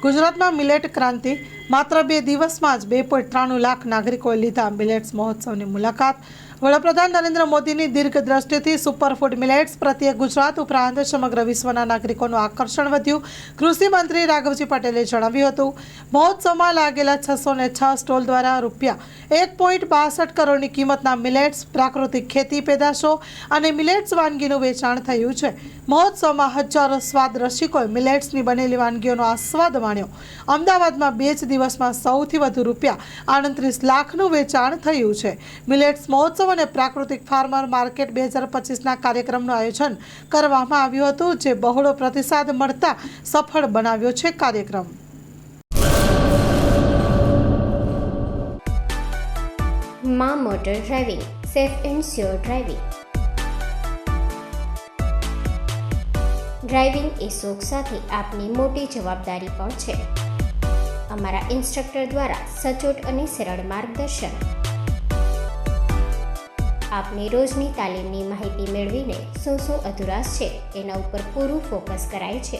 ગુજરાતમાં મિલેટ ક્રાંતિ માત્ર 2 દિવસમાં જ 2.93 લાખ નાગરિકોએ લીધા મિલેટ્સ મહોત્સવની મુલાકાત। વડાપ્રધાન નરેન્દ્ર મોદીની દીર્ઘ દ્રષ્ટિથી સુપરફૂડ મિલેટ્સ પ્રત્યે ગુજરાત ઉપરાંત સમગ્ર વિશ્વના નાગરિકોનું આકર્ષણ વધ્યું। કૃષિ મંત્રી રાઘવજી પટેલે જણાવ્યું હતું, મહોત્સવમાં લાગેલા 606 સ્ટોલ દ્વારા ₹1.62 કરોડની કિંમતના મિલેટ્સ, પ્રાકૃતિક ખેતી પેદાશો અને મિલેટ્સ વાનગીનું વેચાણ થયું છે। મહોત્સવમાં હજારો સ્વાદ રસિકોએ મિલેટ્સની બનેલી વાનગીઓનો આસ્વાદ માણ્યો। અમદાવાદમાં 2 જ દિવસમાં સૌથી વધુ ₹38 લાખનું વેચાણ થયું છે। મિલેટ્સ મહોત્સવ અને પ્રાકૃતિક ફાર્મર માર્કેટ 2025ના કાર્યક્રમનું આયોજન કરવામાં આવ્યું હતું, જે બહોળો પ્રતિસાદ મળતા સફળ બનાવ્યો છે કાર્યક્રમ। માં motor driving, safe and sure driving. Driving એ શોખ સાથે આપની મોટી જવાબદારી પણ છે। અમારા ઇન્સ્ટ્રક્ટર દ્વારા સચોટ અને સરળ માર્ગદર્શન, આપની રોજની તાલીમની માહિતી મેળવીને શું અધુરાશ છે એના ઉપર પૂરું ફોકસ કરાય છે।